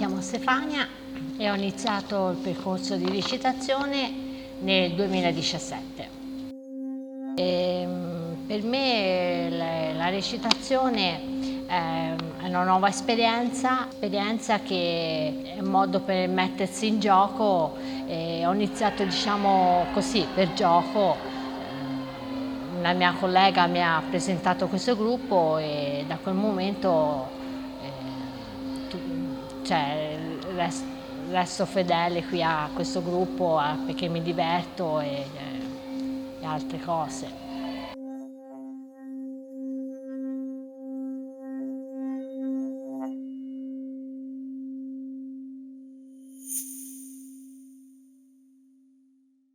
chiamo Stefania e ho iniziato il percorso di recitazione nel 2017. Per me la recitazione è una nuova esperienza che è un modo per mettersi in gioco. Ho iniziato, diciamo così, per gioco. Una mia collega mi ha presentato questo gruppo e da quel momento resto fedele qui a questo gruppo perché mi diverto e altre cose.